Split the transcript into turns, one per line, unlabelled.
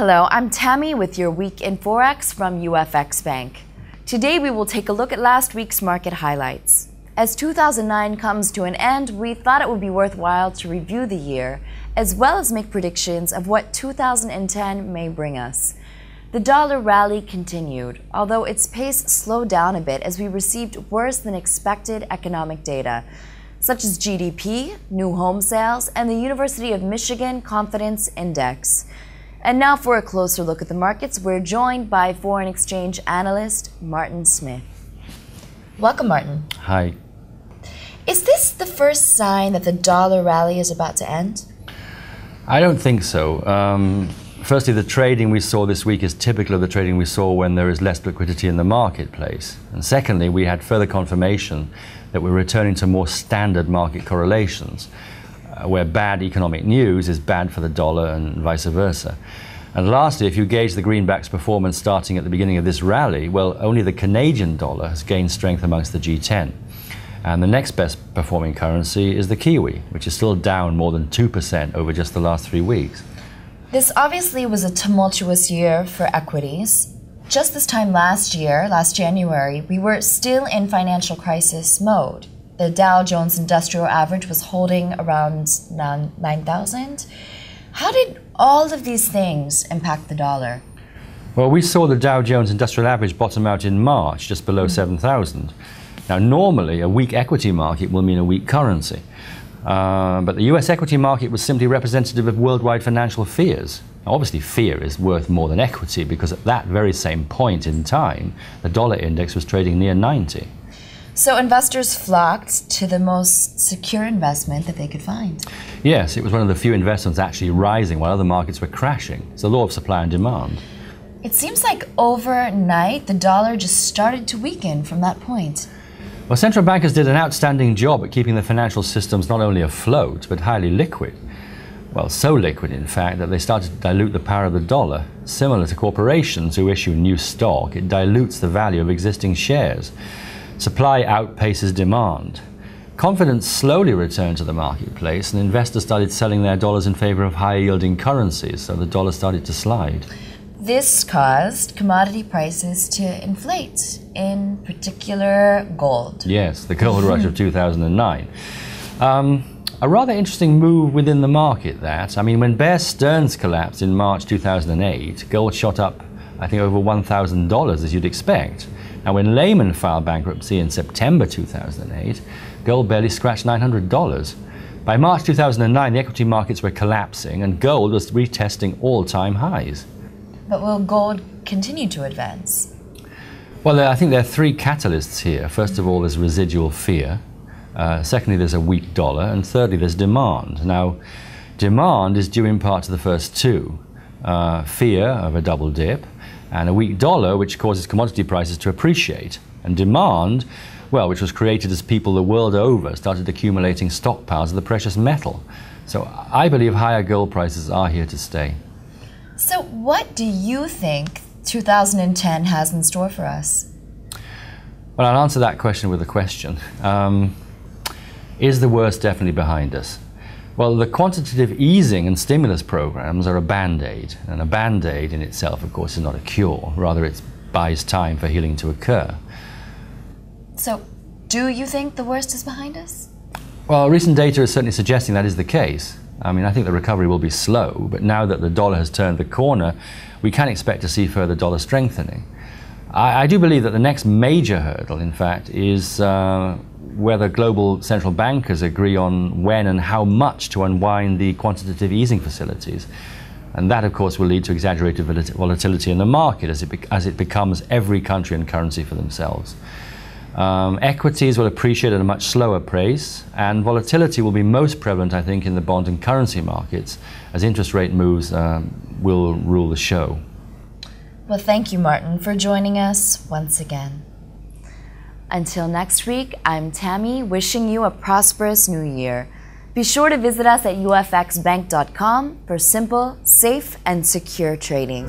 Hello, I'm Tammy with your Week in Forex from UFXBank. Today we will take a look at last week's market highlights. As 2009 comes to an end, we thought it would be worthwhile to review the year, as well as make predictions of what 2010 may bring us. The dollar rally continued, although its pace slowed down a bit as we received worse than expected economic data, such as GDP, new home sales, and the University of Michigan Confidence Index. And now for a closer look at the markets, we're joined by foreign exchange analyst Martin Smith. Welcome, Martin.
Hi.
Is this the first sign that the dollar rally is about to end?
I don't think so. Firstly, the trading we saw this week is typical of the trading we saw when there is less liquidity in the marketplace. And secondly, we had further confirmation that we're returning to more standard market correlations, where bad economic news is bad for the dollar and vice versa. And lastly, if you gauge the greenback's performance starting at the beginning of this rally, well, only the Canadian dollar has gained strength amongst the G10. And the next best performing currency is the Kiwi, which is still down more than 2% over just the last 3 weeks.
This obviously was a tumultuous year for equities. Just this time last year, last January, we were still in financial crisis mode. The Dow Jones Industrial Average was holding around 9,000. How did all of these things impact the dollar?
Well, we saw the Dow Jones Industrial Average bottom out in March, just below 7,000. Now, normally, a weak equity market will mean a weak currency. But the US equity market was simply representative of worldwide financial fears. Now, obviously, fear is worth more than equity because at that very same point in time, the dollar index was trading near 90.
So investors flocked to the most secure investment that they could find.
Yes, it was one of the few investments actually rising while other markets were crashing. It's the law of supply and demand.
It seems like overnight, the dollar just started to weaken from that point.
Well, central bankers did an outstanding job at keeping the financial systems not only afloat, but highly liquid. Well, so liquid, in fact, that they started to dilute the power of the dollar. Similar to corporations who issue new stock, it dilutes the value of existing shares. Supply outpaces demand. Confidence slowly returned to the marketplace, and investors started selling their dollars in favor of higher-yielding currencies, so the dollar started to slide.
This caused commodity prices to inflate, in particular gold.
Yes, the gold rush of 2009. A rather interesting move within the market, that. I mean, when Bear Stearns collapsed in March 2008, gold shot up, I think, over $1,000, as you'd expect. Now, when Lehman filed bankruptcy in September 2008, gold barely scratched $900. By March 2009, the equity markets were collapsing and gold was retesting all-time highs.
But will gold continue to advance?
Well, I think there are three catalysts here. First of all, there's residual fear. Secondly, there's a weak dollar. And thirdly, there's demand. Now, demand is due in part to the first two. Fear of a double dip, and a weak dollar, which causes commodity prices to appreciate. And demand, well, which was created as people the world over started accumulating stockpiles of the precious metal. So I believe higher gold prices are here to stay.
So what do you think 2010 has in store for us?
Well, I'll answer that question with a question. Is the worst definitely behind us? Well, the quantitative easing and stimulus programs are a band-aid, and a band-aid in itself, of course, is not a cure. Rather, it buys time for healing to occur.
So, do you think the worst is behind us?
Well, recent data is certainly suggesting that is the case. I mean, I think the recovery will be slow, but now that the dollar has turned the corner, we can expect to see further dollar strengthening. I do believe that the next major hurdle, in fact, is whether global central bankers agree on when and how much to unwind the quantitative easing facilities. And that, of course, will lead to exaggerated volatility in the market as it becomes every country and currency for themselves. Equities will appreciate at a much slower pace, and volatility will be most prevalent, I think, in the bond and currency markets, as interest rate moves will rule the show.
Well, thank you, Martin, for joining us once again. Until next week, I'm Tammy, wishing you a prosperous new year. Be sure to visit us at UFXBank.com for simple, safe, and secure trading.